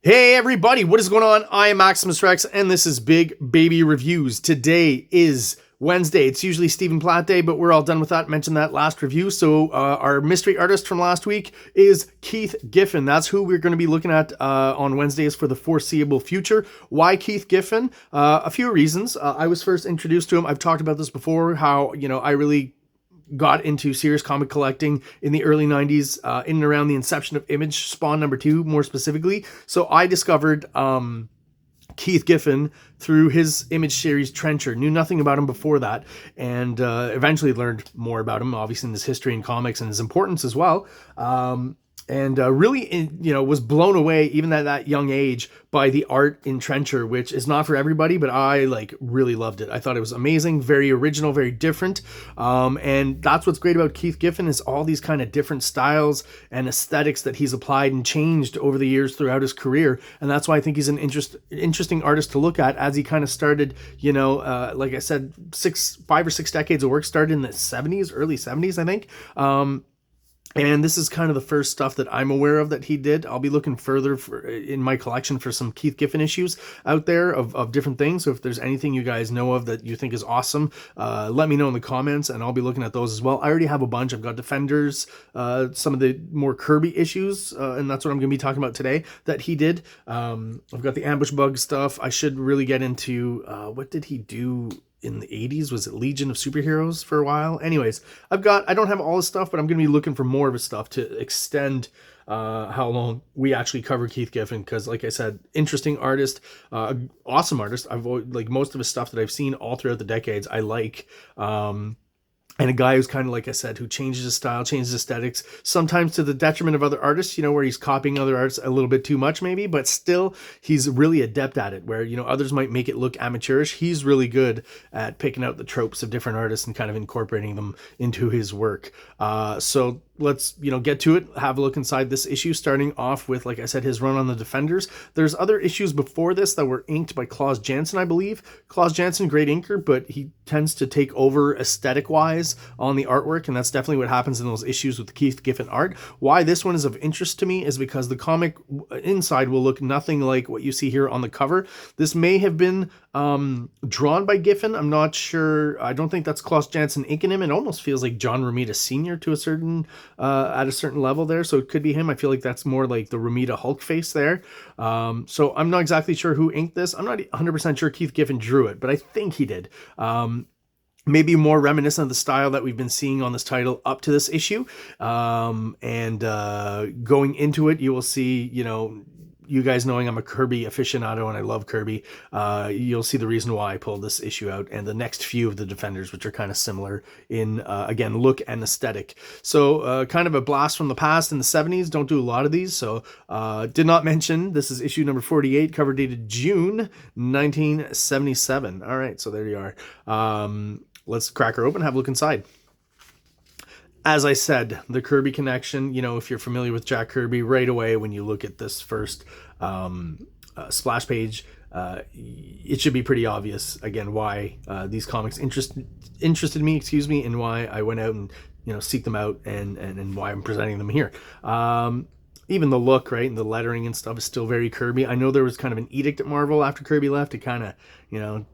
Hey everybody, what is going on? I am Maximus Rex and this is Big Baby Reviews. Today is Wednesday. It's usually Stephen Platt Day, but we're all done with that. Mentioned that last review. So our mystery artist from last week is Keith Giffen. That's who we're going to be looking at on Wednesdays for the foreseeable future. Why Keith Giffen? A few reasons. I was first introduced to him. I've talked about this before, how, I really got into serious comic collecting in the early 90s, in and around the inception of Image, Spawn #2 more specifically. So I discovered Keith Giffen through his Image series Trencher. Knew nothing about him before that, and eventually learned more about him, obviously in his history in comics and his importance as well. And really, was blown away even at that young age by the art in Trencher, which is not for everybody, but I really loved it. I thought it was amazing, very original, very different. And that's what's great about Keith Giffen, is all these kind of different styles and aesthetics that he's applied and changed over the years throughout his career. And that's why I think he's an interesting artist to look at, as he kind of started, like I said, 5 or 6 decades of work, started in the 70s, early 70s, I think. And this is kind of the first stuff that I'm aware of that he did. I'll be looking further in my collection for some Keith Giffen issues out there of different things. So if there's anything you guys know of that you think is awesome, let me know in the comments, and I'll be looking at those as well. I already have a bunch. I've got Defenders, some of the more Kirby issues, and that's what I'm going to be talking about today that he did. I've got the Ambush Bug stuff. I should really get into, what did he do in the 80s? Was it Legion of Superheroes for a while? Anyways, I don't have all his stuff, but I'm going to be looking for more of his stuff to extend how long we actually cover Keith Giffen, because like I said, interesting artist, awesome artist. I've always, most of his stuff that I've seen all throughout the decades, I like. And a guy who's kind of, like I said, who changes his style, changes aesthetics, sometimes to the detriment of other artists, where he's copying other artists a little bit too much maybe, but still he's really adept at it, where, others might make it look amateurish. He's really good at picking out the tropes of different artists and kind of incorporating them into his work. So let's, get to it, have a look inside this issue, starting off with, like I said, his run on the Defenders. There's other issues before this that were inked by Klaus Janson, I believe. Klaus Janson, great inker, but he tends to take over aesthetic-wise on the artwork, and that's definitely what happens in those issues with the Keith Giffen art. Why this one is of interest to me is because the comic inside will look nothing like what you see here on the cover. This may have been drawn by Giffen. I'm not sure. I don't think that's Klaus Janson inking him. It almost feels like John Romita Sr. to a certain at a certain level there, so it could be him. I feel like that's more like the Romita Hulk face there. So I'm not exactly sure who inked this. I'm not 100% sure Keith Giffen drew it, but I think he did. Maybe more reminiscent of the style that we've been seeing on this title up to this issue. And going into it, you will see, you guys knowing I'm a Kirby aficionado and I love Kirby, you'll see the reason why I pulled this issue out, and the next few of the Defenders, which are kind of similar in, again, look and aesthetic. So kind of a blast from the past in the 70s. Don't do a lot of these. So did not mention, this is issue number 48, cover dated June 1977. All right, so there you are. Let's crack her open, have a look inside. As I said, the Kirby connection, if you're familiar with Jack Kirby, right away when you look at this first splash page, it should be pretty obvious, again, why these comics interested me, and why I went out and, seek them out, and why I'm presenting them here. Even the look, right, and the lettering and stuff is still very Kirby. I know there was kind of an edict at Marvel after Kirby left to kind of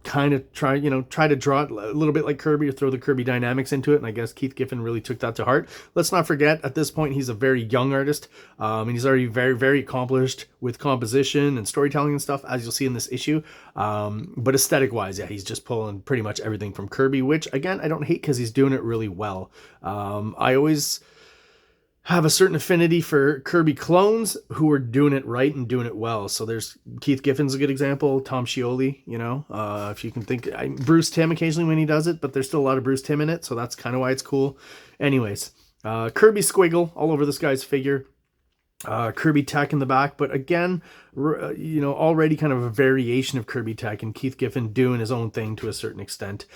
try to draw it a little bit like Kirby, or throw the Kirby dynamics into it. And I guess Keith Giffen really took that to heart. Let's not forget, at this point, he's a very young artist, and he's already very, very accomplished with composition and storytelling and stuff, as you'll see in this issue. But aesthetic-wise, yeah, he's just pulling pretty much everything from Kirby, which, again, I don't hate because he's doing it really well. I always have a certain affinity for Kirby clones who are doing it right and doing it well. So there's Keith Giffen's a good example. Tom Scioli, if you can think, Bruce Timm occasionally when he does it, but there's still a lot of Bruce Timm in it, so that's kind of why it's cool. Anyways, Kirby squiggle all over this guy's figure. Kirby tech in the back, but again, already kind of a variation of Kirby tech, and Keith Giffen doing his own thing to a certain extent.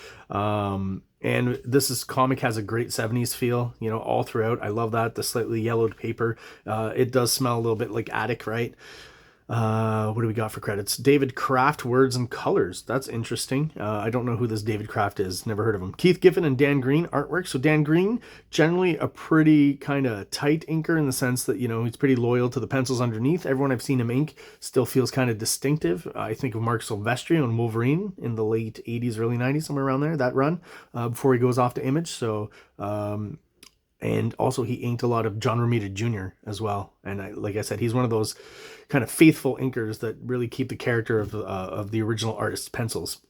And this comic has a great 70s feel, all throughout. I love that. The slightly yellowed paper. It does smell a little bit like Attic, right? What do we got for credits? David Kraft, words and colors. That's interesting. I don't know who this David Kraft is. Never heard of him. Keith Giffen and Dan Green, artwork. So Dan Green, generally a pretty kind of tight inker in the sense that, you know, he's pretty loyal to the pencils underneath. Everyone I've seen him ink still feels kind of distinctive. I think of Mark Silvestri on Wolverine in the late 80s, early 90s, somewhere around there, that run, before he goes off to Image. So, and also he inked a lot of John Romita Jr. as well. And like I said, he's one of those kind of faithful inkers that really keep the character of the original artist's pencils.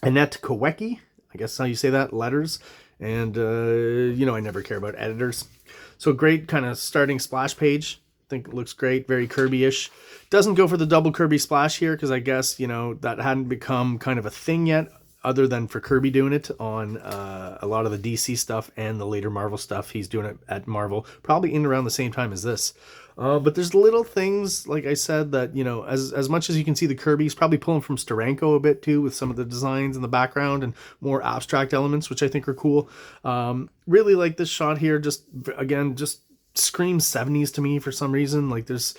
Annette Kowecki, I guess how you say that, letters. And, you know, I never care about editors. So great kind of starting splash page. I think it looks great, very Kirby-ish. Doesn't go for the double Kirby splash here because I guess, you know, that hadn't become kind of a thing yet, other than for Kirby doing it on a lot of the DC stuff and the later Marvel stuff. He's doing it at Marvel, probably in around the same time as this. But there's little things, like I said, that, you know, as much as you can see the Kirby, he's probably pulling from Steranko a bit too, with some of the designs in the background and more abstract elements, which I think are cool. Really like this shot here. Just, again, just screams 70s to me for some reason. Like there's,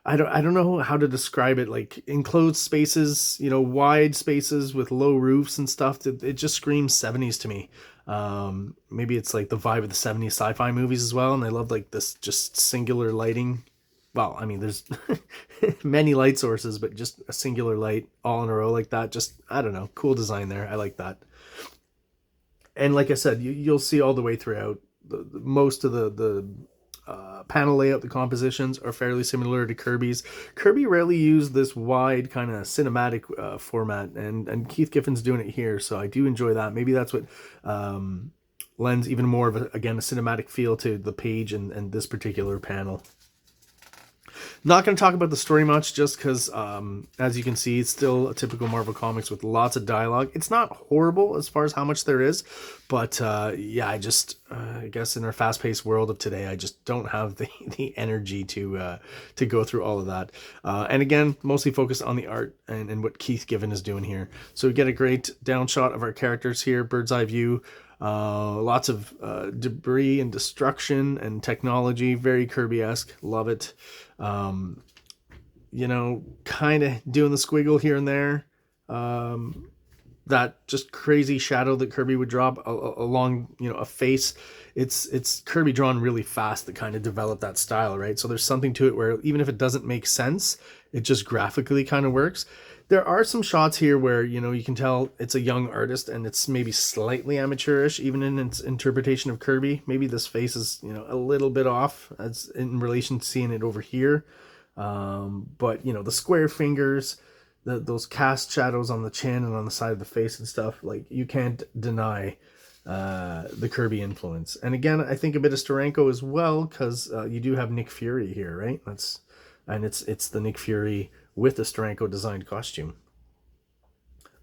I don't know how to describe it, like enclosed spaces, you know, wide spaces with low roofs and stuff. It just screams 70s to me. Maybe it's like the vibe of the 70s sci-fi movies as well. And I love like this just singular lighting. Well, I mean, there's many light sources, but just a singular light all in a row like that. Just, I don't know, cool design there. I like that. And like I said, you'll see all the way throughout most of the panel layout, the compositions are fairly similar to Kirby's. Kirby rarely used this wide kind of cinematic format, and Keith Giffen's doing it here, so I do enjoy that. Maybe that's what lends even more of a cinematic feel to the page and this particular panel. Not going to talk about the story much, just because, as you can see, it's still a typical Marvel Comics with lots of dialogue. It's not horrible as far as how much there is, but yeah, I guess in our fast-paced world of today, I just don't have the energy to go through all of that. And again, mostly focused on the art and what Keith Giffen is doing here. So we get a great down shot of our characters here, bird's eye view. Lots of debris and destruction and technology, very Kirby-esque. Love it. You know, kind of doing the squiggle here and there. That just crazy shadow that Kirby would drop along, you know, a face. It's Kirby drawn really fast that kind of developed that style, right? So there's something to it where even if it doesn't make sense, it just graphically kind of works. There are some shots here where, you know, you can tell it's a young artist and it's maybe slightly amateurish, even in its interpretation of Kirby. Maybe this face is, you know, a little bit off as in relation to seeing it over here. But, you know, the square fingers, those cast shadows on the chin and on the side of the face and stuff, like, you can't deny the Kirby influence. And again, I think a bit of Steranko as well, because you do have Nick Fury here, right? It's the Nick Fury with the Steranko designed costume.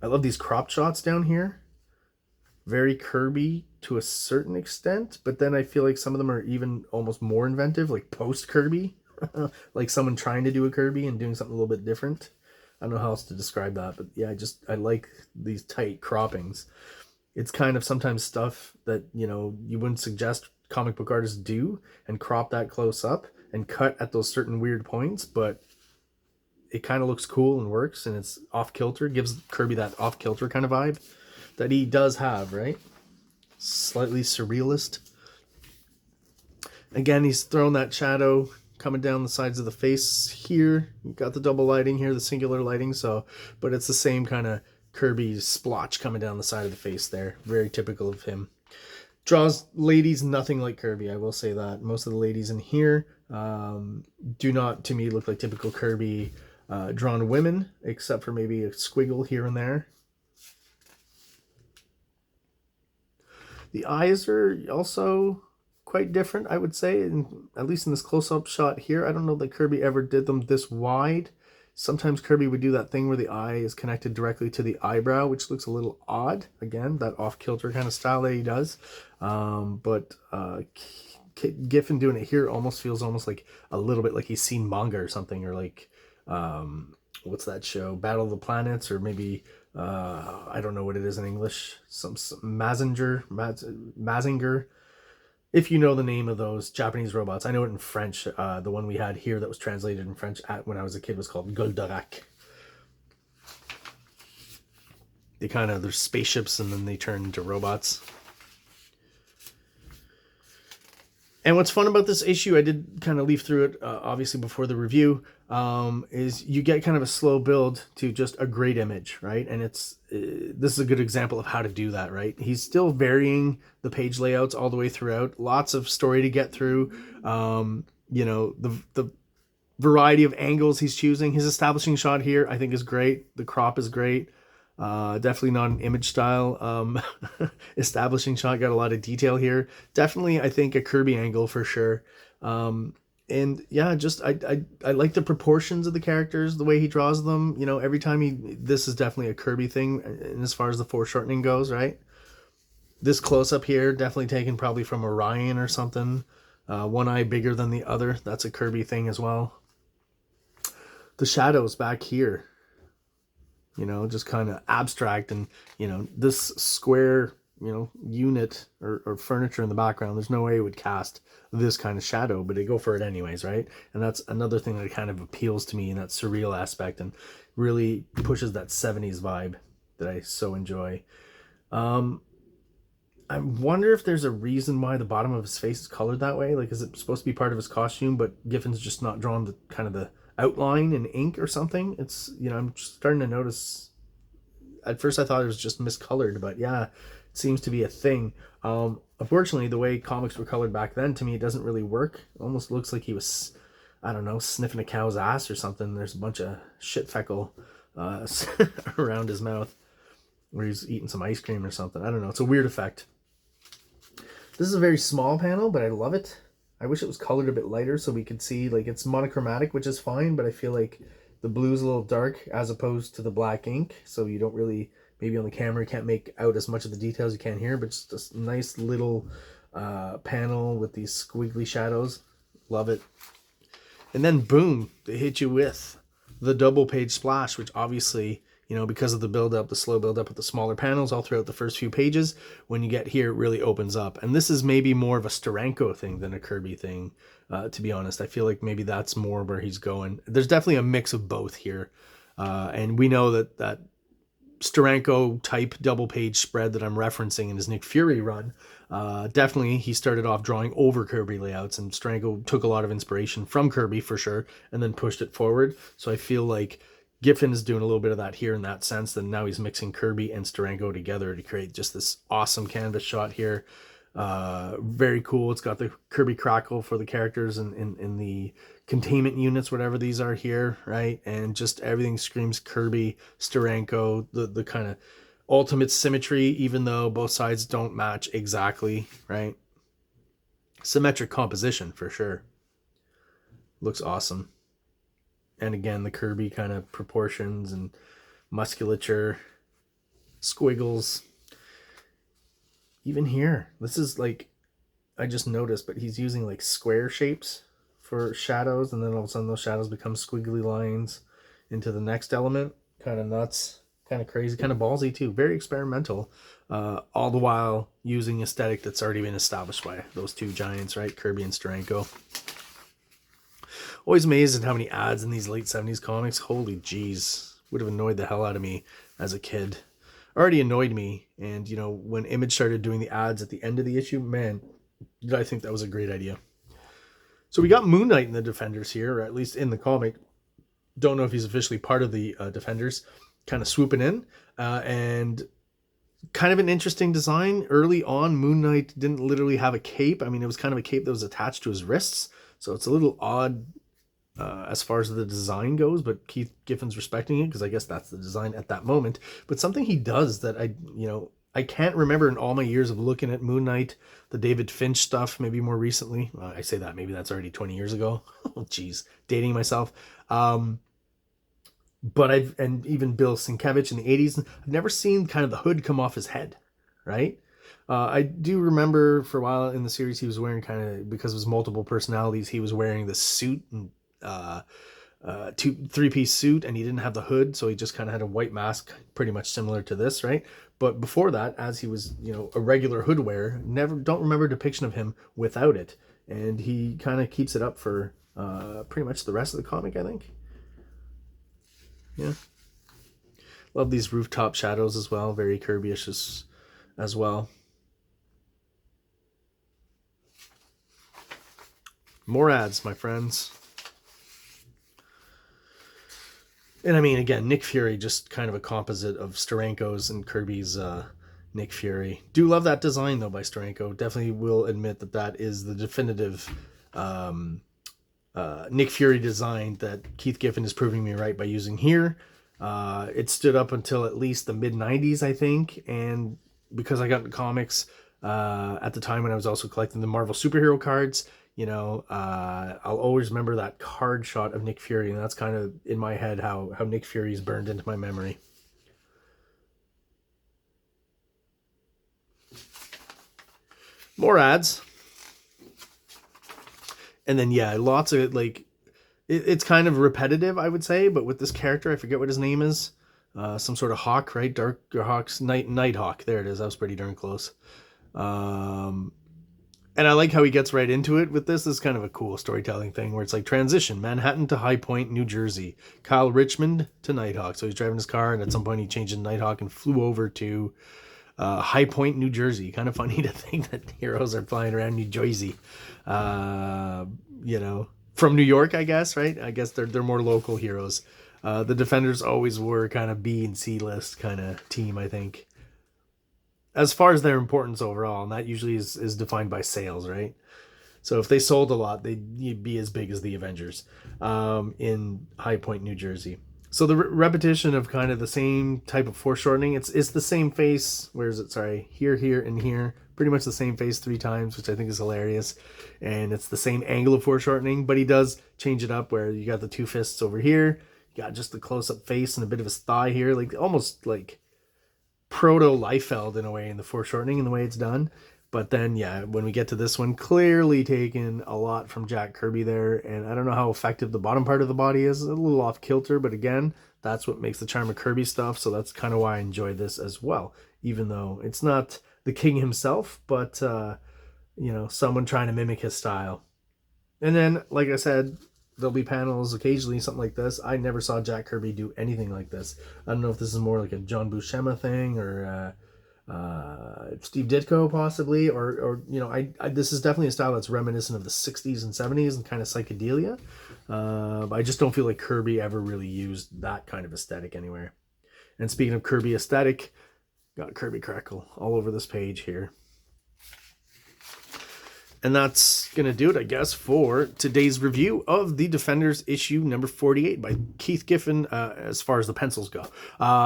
I love these crop shots down here. Very Kirby to a certain extent, but then I feel like some of them are even almost more inventive, like post-Kirby. Like someone trying to do a Kirby and doing something a little bit different. I don't know how else to describe that, but yeah, I like these tight croppings. It's kind of sometimes stuff that, you know, you wouldn't suggest comic book artists do, and crop that close up and cut at those certain weird points, but it kind of looks cool and works, and it's off-kilter, gives Kirby that off-kilter kind of vibe that he does have, right? Slightly surrealist. Again, he's thrown that shadow coming down the sides of the face here. You got the double lighting here, the singular lighting, so, but it's the same kind of Kirby splotch coming down the side of the face there. Very typical of him. Draws ladies nothing like Kirby, I will say that. Most of the ladies in here do not, to me, look like typical Kirby drawn women, except for maybe a squiggle here and there. The eyes are also quite different, I would say, at least in this close-up shot here. I don't know that Kirby ever did them this wide. Sometimes Kirby would do that thing where the eye is connected directly to the eyebrow, which looks a little odd. Again, that off-kilter kind of style that he does. But Giffen doing it here almost feels like a little bit like he's seen manga or something, or like, what's that show? Battle of the Planets, or maybe, I don't know what it is in English. Some Mazinger. If you know the name of those Japanese robots. I know it in French. The one we had here that was translated in French when I was a kid was called Goldorak. They're spaceships and then they turn into robots. And what's fun about this issue, I did kind of leaf through it, obviously before the review, is you get kind of a slow build to just a great image, right? And this is a good example of how to do that, right? He's still varying the page layouts all the way throughout. Lots of story to get through. You know, the variety of angles he's choosing. His establishing shot here, I think, is great. The crop is great. Definitely not an image style establishing shot. Got a lot of detail here. Definitely, I think, a Kirby angle for sure. And yeah, just I like the proportions of the characters, the way he draws them. You know, every time this is definitely a Kirby thing, and as far as the foreshortening goes, right? This close up here, definitely taken probably from Orion or something. One eye bigger than the other. That's a Kirby thing as well. The shadows back here, you know, just kind of abstract, and you know, this square, you know, unit or furniture in the background, there's no way it would cast this kind of shadow, but they go for it anyways, right? And that's another thing that kind of appeals to me in that surreal aspect and really pushes that 70s vibe that I so enjoy. I wonder if there's a reason why the bottom of his face is colored that way. Like, is it supposed to be part of his costume, but Giffen's just not drawn the kind of the outline in ink or something? It's, you know, I'm starting to notice. At first I thought it was just miscolored, but yeah, it seems to be a thing. Unfortunately, the way comics were colored back then, to me, it doesn't really work. It almost looks like he was, I don't know, sniffing a cow's ass or something. There's a bunch of shit feckle around his mouth where he's eating some ice cream or something. I don't know. It's a weird effect. This is a very small panel, but I love it. I wish it was colored a bit lighter so we could see, like, it's monochromatic, which is fine, but I feel like the blue is a little dark as opposed to the black ink, so you don't really, maybe on the camera you can't make out as much of the details you can here, but just a nice little panel with these squiggly shadows. Love it. And then boom, they hit you with the double page splash, which obviously, you know, because of the build-up, the slow build-up with the smaller panels all throughout the first few pages, when you get here, it really opens up. And this is maybe more of a Steranko thing than a Kirby thing, to be honest. I feel like maybe that's more where he's going. There's definitely a mix of both here. And we know that Steranko type double page spread that I'm referencing in his Nick Fury run, definitely he started off drawing over Kirby layouts, and Steranko took a lot of inspiration from Kirby for sure, and then pushed it forward. So I feel like Giffen is doing a little bit of that here in that sense, and now he's mixing Kirby and Steranko together to create just this awesome canvas shot here. Very cool. It's got the Kirby crackle for the characters in the containment units, whatever these are here, right? And just everything screams Kirby, Steranko, the kind of ultimate symmetry, even though both sides don't match exactly, right? Symmetric composition for sure. Looks awesome. And again, the Kirby kind of proportions and musculature, squiggles. Even here, this is like, I just noticed, but he's using like square shapes for shadows, and then all of a sudden those shadows become squiggly lines into the next element. Kind of nuts, kind of crazy, kind of ballsy too. Very experimental, all the while using aesthetic that's already been established by those two giants, right? Kirby and Steranko. Always amazed at how many ads in these late 70s comics. Holy jeez. Would have annoyed the hell out of me as a kid. Already annoyed me. And, you know, when Image started doing the ads at the end of the issue, man, did I think that was a great idea. So we got Moon Knight in the Defenders here, or at least in the comic. Don't know if he's officially part of the Defenders. Kind of swooping in. And kind of an interesting design. Early on, Moon Knight didn't literally have a cape. I mean, it was kind of a cape that was attached to his wrists. So it's a little odd as far as the design goes, but Keith Giffen's respecting it because I guess that's the design at that moment. But something he does that I can't remember in all my years of looking at Moon Knight, the David Finch stuff, maybe more recently. I say that, maybe that's already 20 years ago. Oh, geez, dating myself. And even Bill Sienkiewicz in the 80s, I've never seen kind of the hood come off his head, right? I do remember for a while in the series he was wearing kind of, because of his multiple personalities, he was wearing this suit and three-piece suit, and he didn't have the hood, so he just kind of had a white mask, pretty much similar to this, right? But before that, as he was, you know, a regular hood wearer, don't remember a depiction of him without it. And he kind of keeps it up for pretty much the rest of the comic, I think. Yeah. Love these rooftop shadows as well. Very Kirby-ish as well. More ads, my friends. And I mean, again, Nick Fury, just kind of a composite of Steranko's and Kirby's Nick Fury. Do love that design, though, by Steranko. Definitely will admit that that is the definitive Nick Fury design that Keith Giffen is proving me right by using here. It stood up until at least the mid-90s, I think. And because I got into comics at the time when I was also collecting the Marvel superhero cards, you know, I'll always remember that card shot of Nick Fury, and that's kind of in my head how Nick Fury is burned into my memory. More ads. And then, yeah, lots of, like, it's kind of repetitive, I would say, but with this character, I forget what his name is. Some sort of hawk, right? Dark Hawk's Nighthawk. There it is. That was pretty darn close. And I like how he gets right into it with this. This is kind of a cool storytelling thing where it's like transition, Manhattan to High Point, New Jersey. Kyle Richmond to Nighthawk. So he's driving his car, and at some point he changed to Nighthawk and flew over to High Point, New Jersey. Kind of funny to think that heroes are flying around New Jersey. You know, from New York, I guess, right? I guess they're more local heroes. The Defenders always were kind of B and C list kind of team, I think, as far as their importance overall, and that usually is defined by sales, right? So if they sold a lot, they'd be as big as the Avengers in High Point, New Jersey. So the repetition of kind of the same type of foreshortening, it's the same face. Where is it? Sorry, here, and here. Pretty much the same face 3 times, which I think is hilarious. And it's the same angle of foreshortening, but he does change it up where you got the 2 fists over here. You got just the close-up face and a bit of his thigh here, like almost like proto Liefeld in a way in the foreshortening and the way it's done. But then, yeah, when we get to this one, clearly taken a lot from Jack Kirby there. And I don't know how effective the bottom part of the body is. A little off kilter, but again, that's what makes the charm of Kirby stuff. So that's kind of why I enjoy this as well, even though it's not the king himself, but, you know, someone trying to mimic his style. And then, like I said, there'll be panels occasionally, something like this. I never saw Jack Kirby do anything like this. I don't know if this is more like a John Buscema thing or Steve Ditko possibly, or you know, I this is definitely a style that's reminiscent of the 60s and 70s and kind of psychedelia. I just don't feel like Kirby ever really used that kind of aesthetic anywhere. And speaking of Kirby aesthetic, got Kirby Crackle all over this page here. And that's going to do it, I guess, for today's review of The Defenders issue number 48 by Keith Giffen, as far as the pencils go.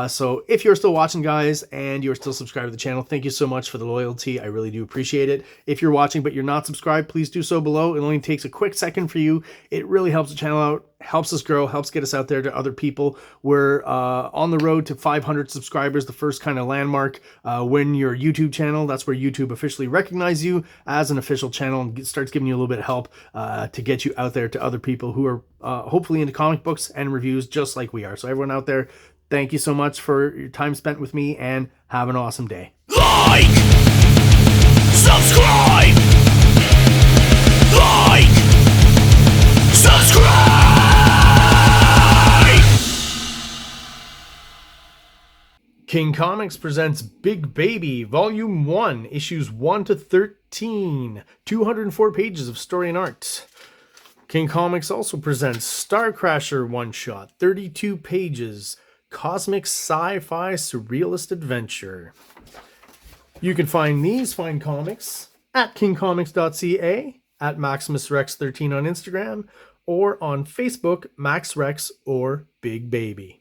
So if you're still watching, guys, and you're still subscribed to the channel, thank you so much for the loyalty. I really do appreciate it. If you're watching but you're not subscribed, please do so below. It only takes a quick second for you. It really helps the channel out, helps us grow, helps get us out there to other people. We're on the road to 500 subscribers, the first kind of landmark when your YouTube channel. That's where YouTube officially recognizes you as an official channel and starts giving you a little bit of help to get you out there to other people who are hopefully into comic books and reviews just like we are. So everyone out there, thank you so much for your time spent with me, and have an awesome day. Like, subscribe, like, subscribe. King Comics presents Big Baby, Volume 1, Issues 1 to 13, 204 pages of story and art. King Comics also presents Star Crasher one-shot, 32 pages, cosmic sci-fi surrealist adventure. You can find these fine comics at KingComics.CA, at MaximusRex13 on Instagram, or on Facebook, MaxRex or Big Baby.